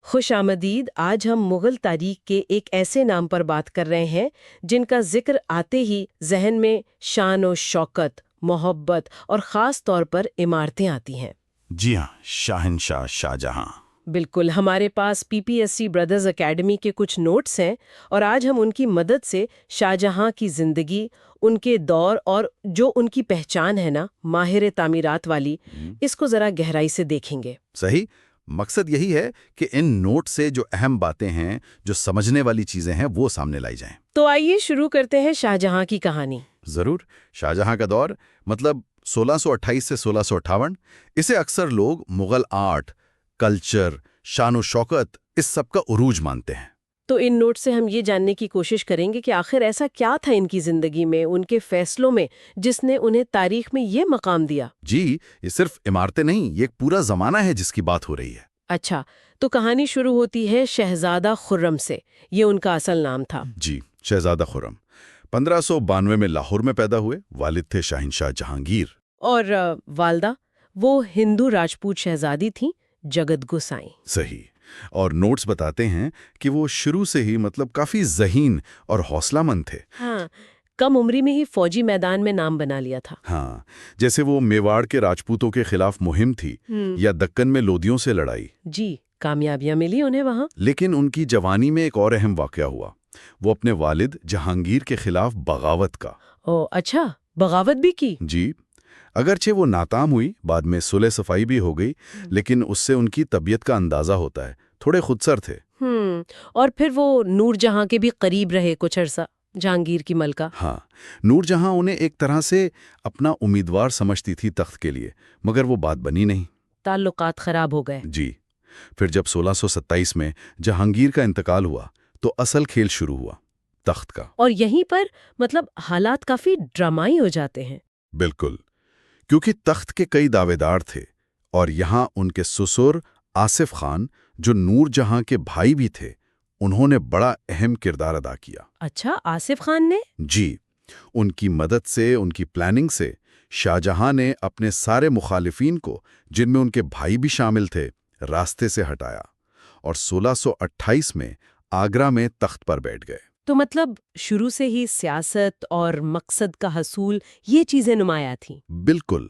خوش آمدید. آج ہم مغل تاریخ کے ایک ایسے نام پر بات کر رہے ہیں جن کا ذکر آتے ہی ذہن میں شان و شوکت، محبت اور خاص طور پر عمارتیں آتی ہیں. جی ہاں، شاہنشاہ شاہ جہاں. بالکل. ہمارے پاس PPSC برادرز اکیڈمی کے کچھ نوٹس ہیں اور آج ہم ان کی مدد سے شاہ جہاں کی زندگی، ان کے دور اور جو ان کی پہچان ہے نا ماہر تعمیرات والی، اس کو ذرا گہرائی سے دیکھیں گے. صحیح. مقصد یہی ہے کہ ان نوٹ سے جو اہم باتیں ہیں، جو سمجھنے والی چیزیں ہیں، وہ سامنے لائی جائیں. تو آئیے شروع کرتے ہیں شاہ جہاں کی کہانی. ضرور. شاہ جہاں کا دور مطلب 1628 سے 1658. اسے اکثر لوگ مغل آرٹ، کلچر، شان و شوکت، اس سب کا عروج مانتے ہیں. تو ان نوٹ سے ہم یہ جاننے کی کوشش کریں گے کہ آخر ایسا کیا تھا ان کی زندگی میں، ان کے فیصلوں میں، جس نے انہیں تاریخ میں یہ مقام دیا. جی، یہ صرف عمارتیں نہیں، یہ ایک پورا زمانہ ہے جس کی بات ہو رہی ہے. اچھا، تو کہانی شروع ہوتی ہے شہزادہ خرم سے. یہ ان کا اصل نام تھا. جی، شہزادہ خرم 1592 میں لاہور میں پیدا ہوئے. والد تھے شاہنشاہ جہانگیر. اور والدہ وہ ہندو راجپوت شہزادی تھیں، جگت گوسائیں. صحیح. اور نوٹس بتاتے ہیں کہ وہ شروع سے ہی کافی ذہین اور حوصلہ مند تھے. ہاں، کم عمری میں ہی فوجی میدان میں نام بنا لیا تھا. ہاں، جیسے وہ میواڑ کے راجپوتوں کے خلاف مہم تھی یا دکن میں لودھیوں سے لڑائی. جی، کامیابیاں ملی انہیں وہاں. لیکن ان کی جوانی میں ایک اور اہم واقعہ ہوا. وہ اپنے والد جہانگیر کے خلاف بغاوت کا. او اچھا، بغاوت بھی کی. جی، اگرچہ وہ ناکام ہوئی، بعد میں صلح صفائی بھی ہو گئی، لیکن اس سے ان کی طبیعت کا اندازہ ہوتا ہے. تھوڑے خودسر تھے. اور پھر وہ نور جہاں کے بھی قریب رہے کچھ عرصہ، جہانگیر کی ملکہ. ہاں، نور جہاں انہیں ایک طرح سے اپنا امیدوار سمجھتی تھی تخت کے لیے، مگر وہ بات بنی نہیں. تعلقات خراب ہو گئے. جی. پھر جب 1627 میں جہانگیر کا انتقال ہوا تو اصل کھیل شروع ہوا، تخت کا. اور یہیں پر حالات کافی ڈرامائی ہو جاتے ہیں. بالکل، کیونکہ تخت کے کئی دعوے دار تھے اور یہاں ان کے سسر آصف خان، جو نور جہاں کے بھائی بھی تھے، انہوں نے بڑا اہم کردار ادا کیا. اچھا، آصف خان نے؟ جی، ان کی مدد سے، ان کی پلاننگ سے شاہ جہاں نے اپنے سارے مخالفین کو، جن میں ان کے بھائی بھی شامل تھے، راستے سے ہٹایا اور 1628 میں آگرہ میں تخت پر بیٹھ گئے. تو شروع سے ہی سیاست اور مقصد کا حصول، یہ چیزیں نمایاں تھیں. بالکل،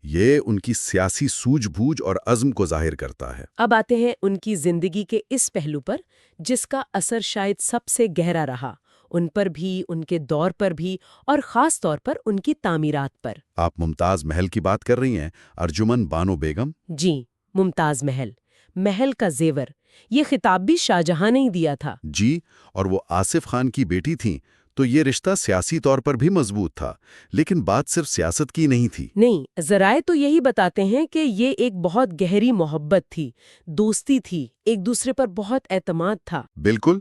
یہ ان کی سیاسی سوجھ بوجھ اور عزم کو ظاہر کرتا ہے. اب آتے ہیں ان کی زندگی کے اس پہلو پر جس کا اثر شاید سب سے گہرا رہا، ان پر بھی، ان کے دور پر بھی، اور خاص طور پر ان کی تعمیرات پر. آپ ممتاز محل کی بات کر رہی ہیں، ارجمن بانو بیگم؟ جی، ممتاز محل، محل کا زیور، یہ خطاب بھی شاہ جہاں نے ہی دیا تھا. جی، اور وہ آصف خان کی بیٹی تھیں، تو یہ رشتہ سیاسی طور پر بھی مضبوط تھا، لیکن بات صرف سیاست کی نہیں تھی. نہیں، ذرائع تو یہی بتاتے ہیں کہ یہ ایک بہت گہری محبت تھی، دوستی تھی، ایک دوسرے پر بہت اعتماد تھا. بالکل،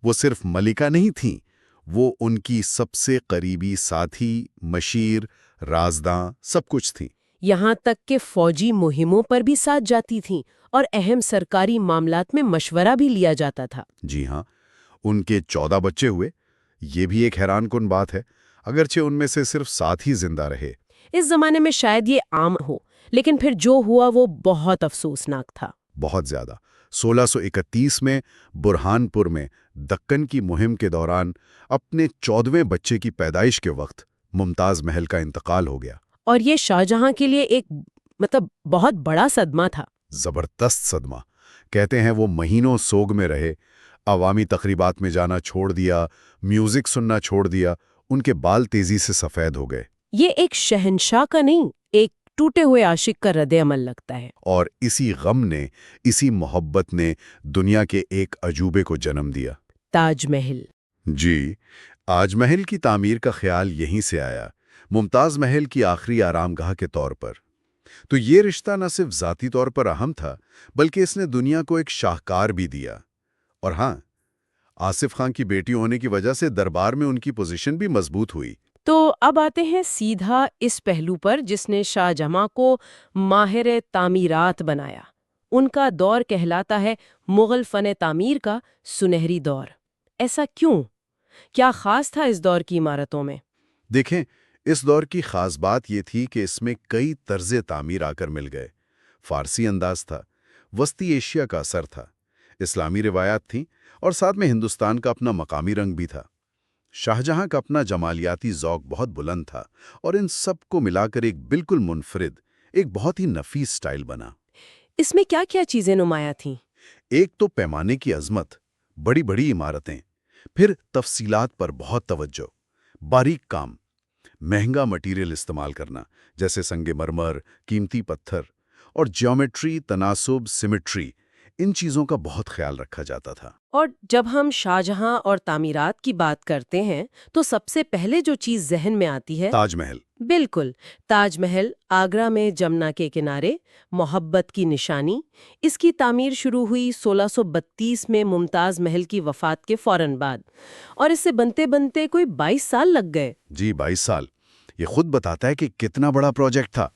وہ صرف ملکہ نہیں تھیں، وہ ان کی سب سے قریبی ساتھی، مشیر، رازداں، سب کچھ تھیں. یہاں تک کہ فوجی مہموں پر بھی ساتھ جاتی تھیں اور اہم سرکاری معاملات میں مشورہ بھی لیا جاتا تھا. جی ہاں، ان کے 14 بچے ہوئے. یہ بھی ایک حیران کن بات ہے، اگرچہ ان میں سے صرف 7 ہی زندہ رہے. اس زمانے میں شاید یہ عام ہو، لیکن پھر جو ہوا وہ بہت افسوسناک تھا. بہت زیادہ. 1631 میں برہان پور میں دکن کی مہم کے دوران اپنے 14ویں بچے کی پیدائش کے وقت ممتاز محل کا انتقال ہو گیا. اور یہ شاہ جہاں کے لیے ایک بہت بڑا صدمہ تھا. زبردست صدمہ. کہتے ہیں وہ مہینوں سوگ میں رہے، عوامی تقریبات میں جانا چھوڑ دیا، میوزک سننا چھوڑ دیا. ان کے بال تیزی سے سفید ہو گئے. یہ ایک شہنشاہ کا نہیں، ایک ٹوٹے ہوئے عاشق کا رد عمل لگتا ہے. اور اسی غم نے، اسی محبت نے دنیا کے ایک عجوبے کو جنم دیا، تاج محل. جی، تاج محل کی تعمیر کا خیال یہیں سے آیا، ممتاز محل کی آخری آرام گاہ کے طور پر. تو یہ رشتہ نہ صرف ذاتی طور پر اہم تھا، بلکہ اس نے دنیا کو ایک شاہکار بھی دیا. اور ہاں، آصف خان کی بیٹی ہونے کی وجہ سے دربار میں ان کی پوزیشن بھی مضبوط ہوئی. تو اب آتے ہیں سیدھا اس پہلو پر جس نے شاہ جہاں کو ماہر تعمیرات بنایا. ان کا دور کہلاتا ہے مغل فن تعمیر کا سنہری دور. ایسا کیوں؟ کیا خاص تھا اس دور کی عمارتوں میں؟ دیکھیں، اس دور کی خاص بات یہ تھی کہ اس میں کئی طرز تعمیر آ کر مل گئے. فارسی انداز تھا، وسطی ایشیا کا اثر تھا، اسلامی روایات تھیں اور ساتھ میں ہندوستان کا اپنا مقامی رنگ بھی تھا۔ شاہجہاں کا اپنا جمالیاتی ذوق بہت بلند تھا اور ان سب کو ملا کر ایک بالکل منفرد، ایک بہت ہی نفیس سٹائل بنا۔ اس میں کیا کیا چیزیں نمایاں تھیں؟ ایک تو پیمانے کی عظمت، بڑی بڑی عمارتیں، پھر تفصیلات پر بہت توجہ، باریک کام، مہنگا مٹیریل استعمال کرنا جیسے سنگ مرمر، قیمتی پتھر، اور جیومیٹری، تناسب، سیمیٹری، ان چیزوں کا بہت خیال رکھا جاتا تھا۔ اور جب ہم شاہجہاں اور تعمیرات کی بات کرتے ہیں تو سب سے پہلے جو چیز ذہن میں آتی ہے، تاج محل۔ بالکل، تاج محل آگرہ میں جمنا کے کنارے، محبت کی نشانی۔ اس کی تعمیر شروع ہوئی 1632 میں ممتاز محل کی وفات کے فوراً بعد، اور اسے بنتے بنتے کوئی 22 سال لگ گئے۔ جی 22 سال، یہ خود بتاتا ہے کہ کتنا بڑا پروجیکٹ تھا،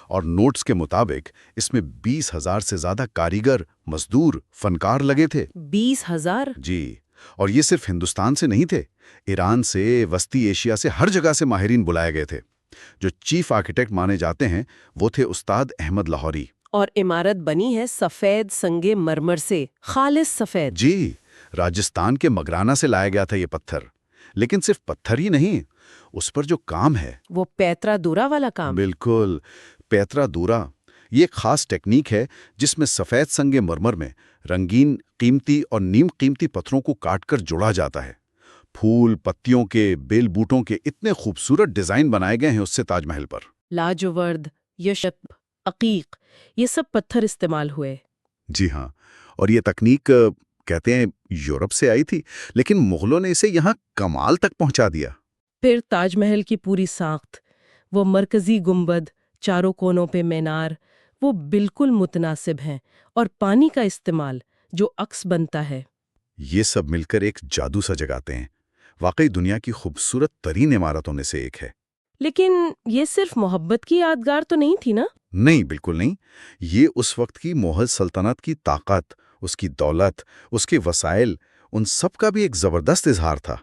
اور نوٹس کے مطابق اس میں 20,000 سے زیادہ کاریگر، مزدور، فنکار لگے تھے۔ 20,000؟ جی، اور یہ صرف ہندوستان سے نہیں تھے، ایران سے، وسطی ایشیا سے، ہر جگہ سے ماہرین بلائے گئے تھے۔ جو چیف آرکیٹیکٹ مانے جاتے ہیں وہ تھے استاد احمد لاہوری۔ اور عمارت بنی ہے سفید سنگ مرمر سے، خالص سفید۔ جی، راجستھان کے مگرانا سے لایا گیا تھا یہ پتھر، لیکن صرف پتھر ہی نہیں، اس پر جو کام ہے وہ پیترا دورا والا کام۔ بالکل، پیترا دورا، یہ ایک خاص ٹیکنیک ہے جس میں سفید سنگ مرمر میں رنگین، قیمتی اور نیم قیمتی پتھروں کو کاٹ کر جوڑا جاتا ہے۔ پھول، پتیوں کے، بیل بوٹوں کے اتنے خوبصورت ڈیزائن بنائے گئے ہیں اس سے تاج محل پر۔ لاجورد، یشب، عقیق، یہ سب پتھر استعمال ہوئے۔ جی ہاں، اور یہ تکنیک کہتے ہیں یورپ سے آئی تھی، لیکن مغلوں نے اسے یہاں کمال تک پہنچا دیا۔ پھر تاج محل کی پوری ساخت، وہ مرکزی گنبد، چاروں کونوں پہ مینار، وہ بالکل متناسب ہیں، اور پانی کا استعمال جو عکس بنتا ہے۔ یہ سب مل کر ایک جادو سا جگاتے ہیں، واقعی دنیا کی خوبصورت ترین عمارتوں میں سے ایک ہے۔ لیکن یہ صرف محبت کی یادگار تو نہیں تھی نا؟ نہیں، بالکل نہیں، یہ اس وقت کی مغل سلطنت کی طاقت، اس کی دولت، اس کے وسائل، ان سب کا بھی ایک زبردست اظہار تھا۔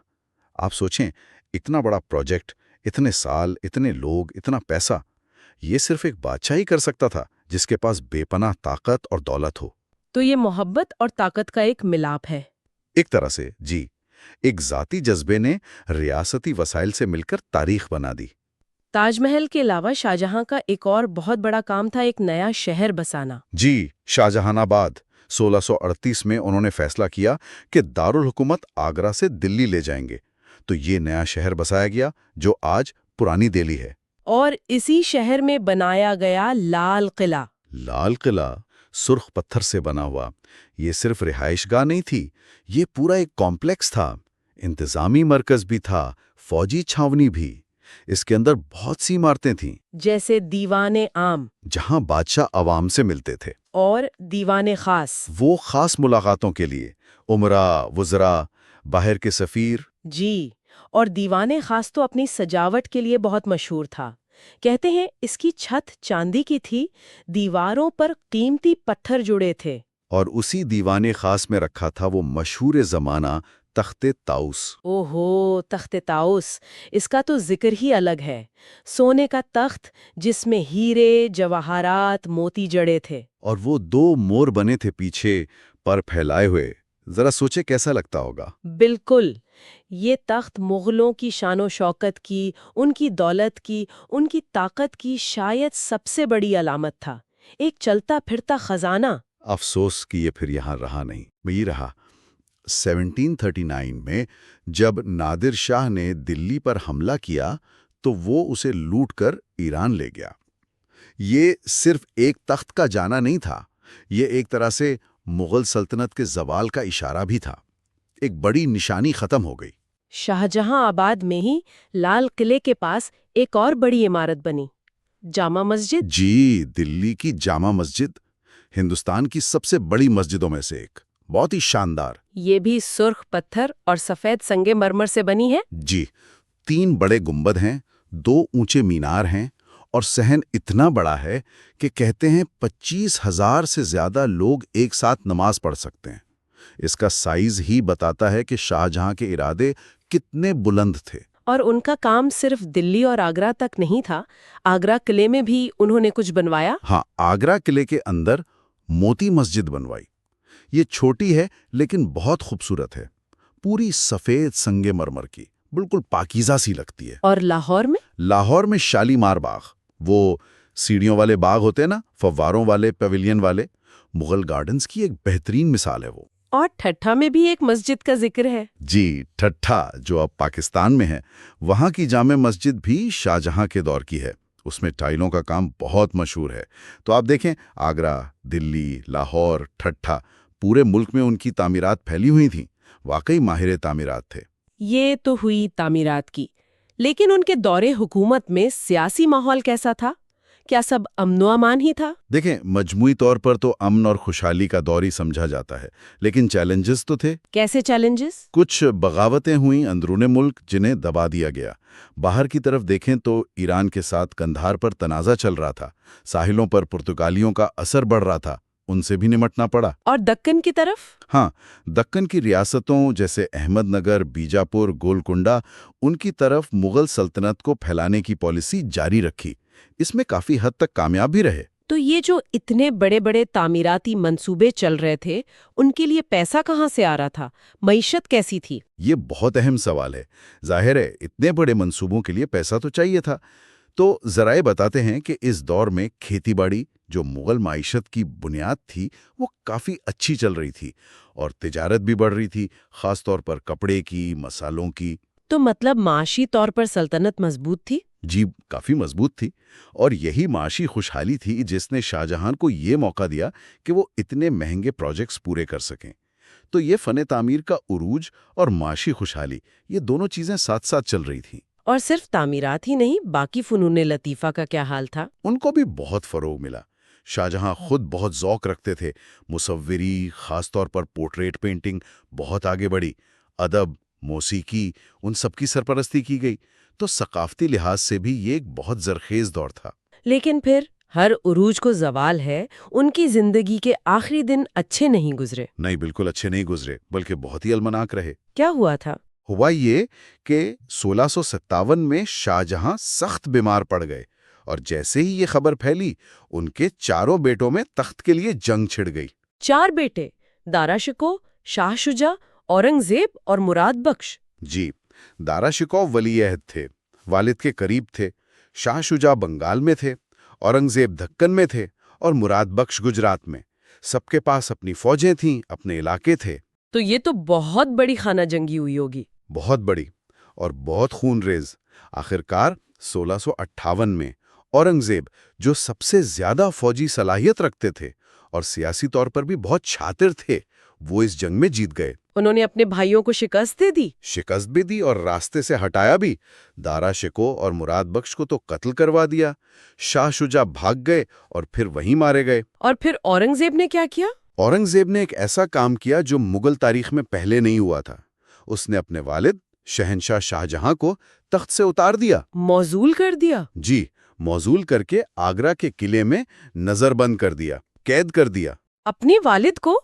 آپ سوچیں، اتنا بڑا پروجیکٹ، اتنے سال، اتنے لوگ، اتنا پیسہ، یہ صرف ایک بادشاہ ہی کر سکتا تھا جس کے پاس بے پناہ طاقت اور دولت ہو۔ تو یہ محبت اور طاقت کا ایک ملاپ ہے۔ ایک طرح سے، جی، ایک ذاتی جذبے نے ریاستی وسائل سے مل کر تاریخ بنا دی۔ تاج محل کے علاوہ شاہجہاں کا ایک اور بہت بڑا کام تھا، ایک نیا شہر بسانا۔ جی، شاہجہان آباد۔ 1638 میں انہوں نے فیصلہ کیا کہ دارالحکومت آگرہ سے دلی لے جائیں گے، تو یہ نیا شہر بسایا گیا جو آج پرانی دہلی ہے۔ اور اسی شہر میں بنایا گیا لال قلعہ۔ لال قلعہ، سرخ پتھر سے بنا ہوا، یہ صرف رہائش گاہ نہیں تھی، یہ پورا ایک کمپلیکس تھا، انتظامی مرکز بھی تھا، فوجی چھاونی بھی۔ اس کے اندر بہت سی عمارتیں تھیں، جیسے دیوان عام، جہاں بادشاہ عوام سے ملتے تھے، اور دیوان خاص، وہ خاص ملاقاتوں کے لیے، عمراء، وزراء، باہر کے سفیر۔ جی، اور دیوان خاص تو اپنی سجاوٹ کے لیے بہت مشہور تھا۔ کہتے ہیں اس کی چھت چاندی کی تھی، دیواروں پر قیمتی پتھر جڑے تھے۔ اور اسی دیوان خاص میں رکھا تھا وہ مشہور زمانہ تخت طاؤس۔ اوہو، تخت طاؤس، اس کا تو ذکر ہی الگ ہے۔ سونے کا تخت جس میں ہیرے، جواہرات، موتی جڑے تھے۔ اور وہ 2 مور بنے تھے پیچھے، پر پھیلائے ہوئے، ذرا سوچے کیسا لگتا ہوگا۔ بالکل، یہ تخت مغلوں کی شان و شوکت کی، ان کی دولت کی، ان کی طاقت کی شاید سب سے بڑی علامت تھا، ایک چلتا پھرتا خزانہ۔ افسوس کہ یہ پھر یہاں رہا نہیں، وہی رہا۔ 1739 میں جب نادر شاہ نے دلی پر حملہ کیا تو وہ اسے لوٹ کر ایران لے گیا۔ یہ صرف ایک تخت کا جانا نہیں تھا، یہ ایک طرح سے مغل سلطنت کے زوال کا اشارہ بھی تھا۔ ایک بڑی نشانی ختم ہو گئی۔ شاہجہاں آباد میں ہی لال قلعے کے پاس ایک اور بڑی عمارت بنی، جامع مسجد۔ جی، دلی کی جامع مسجد، ہندوستان کی سب سے بڑی مسجدوں میں سے ایک، بہت ہی شاندار۔ یہ بھی سرخ پتھر اور سفید سنگ مرمر سے بنی ہے۔ جی، 3 بڑے گنبد ہیں، 2 اونچے مینار ہیں، اور صحن اتنا بڑا ہے کہ کہتے ہیں 25,000 سے زیادہ لوگ ایک ساتھ نماز پڑھ سکتے ہیں۔ اس کا سائز ہی بتاتا ہے کہ شاہجہاں کے ارادے کتنے بلند تھے۔ اور ان کا کام صرف دلی اور آگرہ تک نہیں تھا، آگرہ قلعے میں بھی انہوں نے کچھ بنوایا۔ ہاں، آگرہ قلعے کے اندر موتی مسجد بنوائی۔ یہ چھوٹی ہے لیکن بہت خوبصورت ہے، پوری سفید سنگ مرمر کی، بالکل پاکیزہ سی لگتی ہے۔ اور لاہور میں؟ لاہور میں شالیمار باغ، وہ سیڑھیوں والے باغ ہوتے نا، فواروں والے، پیویلین والے، مغل گارڈنز کی ایک بہترین مثال ہے وہ۔ اور ٹھٹھا میں بھی ایک مسجد کا ذکر ہے۔ جی، ٹھٹھا جو اب پاکستان میں ہے، وہاں کی جامع مسجد بھی شاہجہاں کے دور کی ہے، اس میں ٹائلوں کا کام بہت مشہور ہے۔ تو آپ دیکھیں، آگرہ، دلی، لاہور، ٹھٹھا، پورے ملک میں ان کی تعمیرات پھیلی ہوئی تھیں، واقعی ماہر تعمیرات تھے۔ یہ تو ہوئی تعمیرات کی، لیکن ان کے دور حکومت میں سیاسی ماحول کیسا تھا؟ کیا سب امن و امان ہی تھا؟ دیکھیں، مجموعی طور پر تو امن اور خوشحالی کا دور ہی سمجھا جاتا ہے، لیکن چیلنجز تو تھے۔ کیسے چیلنجز؟ کچھ بغاوتیں ہوئیں اندرون ملک جنہیں دبا دیا گیا۔ باہر کی طرف دیکھیں تو ایران کے ساتھ قندھار پر تنازع چل رہا تھا، ساحلوں پر پرتگالیوں کا اثر بڑھ رہا تھا، ان سے بھی نمٹنا پڑا۔ اور دکن کی طرف؟ ہاں، دکن کی ریاستوں جیسے احمد نگر، بیجاپور، گولکنڈا، ان کی طرف مغل سلطنت کو پھیلانے کی پالیسی جاری رکھی، اس میں کافی حد تک کامیاب بھی رہے۔ تو یہ جو اتنے بڑے بڑے تعمیراتی منصوبے چل رہے تھے، ان کے لیے پیسہ کہاں سے آ رہا تھا؟ معیشت کیسی تھی؟ یہ بہت اہم سوال ہے۔ ظاہر ہے اتنے بڑے منصوبوں کے لیے پیسہ تو چاہیے تھا۔ تو ذرائع بتاتے ہیں کہ اس دور میں کھیتی باڑی، جو مغل معیشت کی بنیاد تھی، وہ کافی اچھی چل رہی تھی، اور تجارت بھی بڑھ رہی تھی، خاص طور پر کپڑے کی، مسالوں کی۔ تو مطلب معاشی طور پر سلطنت مضبوط تھی؟ جی، کافی مضبوط تھی، اور یہی معاشی خوشحالی تھی جس نے شاہجہاں کو یہ موقع دیا کہ وہ اتنے مہنگے پروجیکٹس پورے کر سکیں۔ تو یہ فن تعمیر کا عروج اور معاشی خوشحالی، یہ دونوں چیزیں ساتھ ساتھ چل رہی تھیں۔ اور صرف تعمیرات ہی نہیں، باقی فنون لطیفہ کا کیا حال تھا؟ ان کو بھی بہت فروغ ملا۔ شاہجہاں خود بہت ذوق رکھتے تھے، مصوری، خاص طور پر پورٹریٹ پینٹنگ بہت آگے بڑھی، ادب، موسیقی، ان سب کی سرپرستی کی گئی۔ تو ثقافتی لحاظ سے بھی یہ ایک بہت زرخیز دور تھا۔ لیکن پھر ہر عروج کو زوال ہے، ان کی زندگی کے آخری دن اچھے نہیں گزرے۔ نہیں، بالکل اچھے نہیں گزرے، بلکہ بہت ہی المناک رہے۔ کیا ہوا تھا؟ ہوا یہ کہ 1657 میں شاہجہاں سخت بیمار پڑ گئے، اور جیسے ہی یہ خبر پھیلی، ان کے چاروں بیٹوں میں تخت کے لیے جنگ چھڑ گئی۔ 4 بیٹے، دارا شکوہ، شاہ شجاع، اورنگزیب اور مراد بخش؟ جی، دارا شکوہ ولی عہد تھے، والد کے قریب تھے، شاہ شجاع بنگال میں تھے، اورنگزیب دکن میں تھے، اور مراد بخش گجرات میں۔ سب کے پاس اپنی فوجیں تھیں، اپنے علاقے تھے۔ تو یہ تو بہت بڑی خانہ جنگی ہوئی ہوگی۔ بہت بڑی اور بہت خون ریز۔ آخرکار 1658 میں اورنگزیب، جو سب سے زیادہ فوجی صلاحیت رکھتے تھے اور سیاسی طور پر بھی بہت شاطر تھے، وہ اس جنگ میں جیت گئے۔ انہوں نے اپنے بھائیوں کو شکست دے دی؟ شکست بھی دی اور راستے سے ہٹایا بھی۔ دارا شکوہ اور مراد بخش کو تو قتل کروا دیا، شاہ شجاع بھاگ گئے اور پھر وہیں مارے گئے۔ اور پھر اورنگزیب نے کیا کیا؟ اورنگزیب نے ایک ایسا کام کیا جو مغل تاریخ میں پہلے نہیں ہوا تھا۔ اس نے اپنے والد شہنشاہ شاہجہاں کو تخت سے اتار دیا۔ موزول کر دیا؟ جی، موزول کر کے آگرہ کے قلعے میں نظر بند کر دیا، قید کر دیا۔ اپنے والد کو،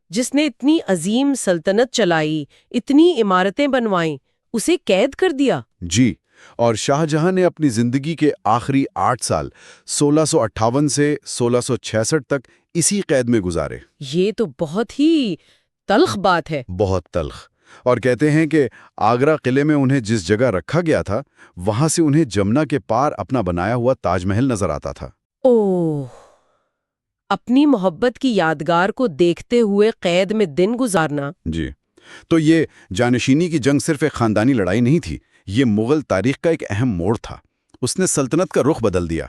جس نے اتنی عظیم سلطنت چلائی، اتنی عمارتیں بنوائیں، اسے قید کر دیا؟ جی، اور شاہجہاں نے اپنی زندگی کے آخری 8 سال 1658 سے 1666 تک اسی قید میں گزارے۔ یہ تو بہت ہی تلخ بات ہے۔ بہت تلخ۔ اور کہتے ہیں کہ آگرہ قلعے میں انہیں جس جگہ رکھا گیا تھا، وہاں سے انہیں جمنا کے پار اپنا بنایا ہوا تاج محل نظر آتا تھا۔ اوہ، اپنی محبت کی یادگار کو دیکھتے ہوئے قید میں دن گزارنا۔ جی، تو یہ جانشینی کی جنگ صرف ایک خاندانی لڑائی نہیں تھی، یہ مغل تاریخ کا ایک اہم موڑ تھا۔ اس نے سلطنت کا رخ بدل دیا۔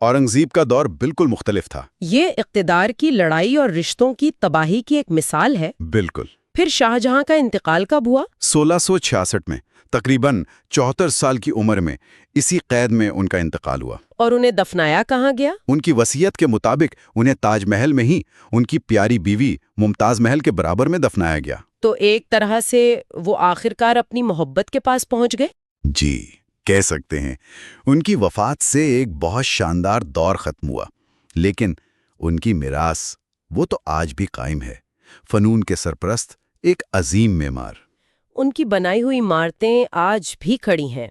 اورنگزیب کا دور بالکل مختلف تھا۔ یہ اقتدار کی لڑائی اور رشتوں کی تباہی کی ایک مثال ہے۔ بالکل۔ پھر شاہجہاں کا انتقال کب ہوا؟ 1666 میں، تقریباً 74 سال کی عمر میں، اسی قید میں ان کا انتقال ہوا۔ اور انہیں دفنایا کہاں گیا؟ ان کی وصیت کے مطابق انہیں تاج محل میں ہی ان کی پیاری بیوی ممتاز محل کے برابر میں دفنایا گیا۔ تو ایک طرح سے وہ آخرکار اپنی محبت کے پاس پہنچ گئے؟ جی، کہہ سکتے ہیں۔ ان کی وفات سے ایک بہت شاندار دور ختم ہوا، لیکن ان کی میراث وہ تو آج بھی قائم ہے، فنون کے سرپرست، ایک عظیم معمار۔ ان کی بنائی ہوئی عمارتیں آج بھی کھڑی ہیں،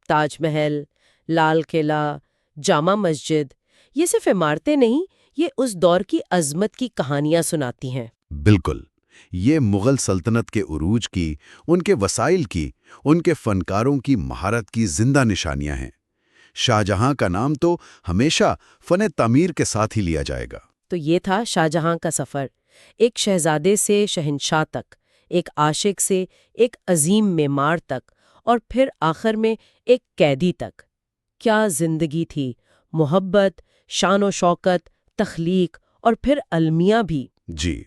تاج محل، لال قلعہ، جامع مسجد۔ یہ صرف عمارتیں نہیں، یہ اس دور کی عظمت کی کہانیاں سناتی ہیں۔ بالکل، یہ مغل سلطنت کے عروج کی، ان کے وسائل کی، ان کے فنکاروں کی مہارت کی زندہ نشانیاں ہیں۔ شاہ جہاں کا نام تو ہمیشہ فن تعمیر کے ساتھ ہی لیا جائے گا۔ تو یہ تھا شاہ جہاں کا سفر، ایک شہزادے سے شہنشاہ تک، ایک عاشق سے ایک عظیم معمار تک، اور پھر آخر میں ایک قیدی تک۔ کیا زندگی تھی! محبت، شان و شوکت، تخلیق اور پھر المیہ بھی۔ جی،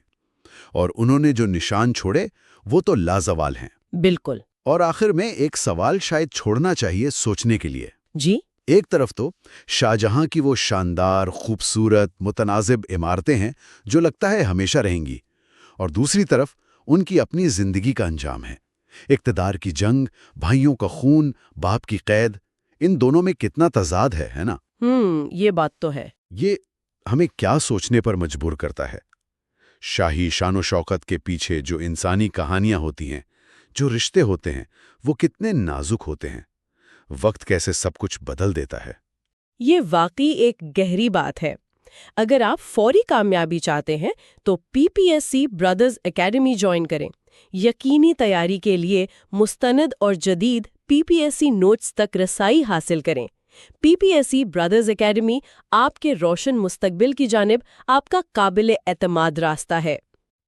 اور انہوں نے جو نشان چھوڑے وہ تو لازوال ہیں۔ بالکل۔ اور آخر میں ایک سوال شاید چھوڑنا چاہیے سوچنے کے لیے۔ جی؟ ایک طرف تو شاہ جہاں کی وہ شاندار، خوبصورت، متناسب عمارتیں ہیں جو لگتا ہے ہمیشہ رہیں گی، اور دوسری طرف ان کی اپنی زندگی کا انجام ہے۔ اقتدار کی جنگ، بھائیوں کا خون، باپ کی قید، ان دونوں میں کتنا تضاد ہے نا؟ یہ بات تو ہے۔ یہ ہمیں کیا سوچنے پر مجبور کرتا ہے؟ شاہی شان و شوکت کے پیچھے جو انسانی کہانیاں ہوتی ہیں، جو رشتے ہوتے ہیں، وہ کتنے نازک ہوتے ہیں۔ وقت کیسے سب کچھ بدل دیتا ہے۔ یہ واقعی ایک گہری بات ہے۔ اگر آپ فوری کامیابی چاہتے ہیں تو PPSC برادرز اکیڈمی جوائن کریں۔ یقینی تیاری کے لیے مستند اور جدید PPSC نوٹس تک رسائی حاصل کریں۔ PPSC برادرز اکیڈمی آپ کے روشن مستقبل کی جانب آپ کا قابل اعتماد راستہ ہے۔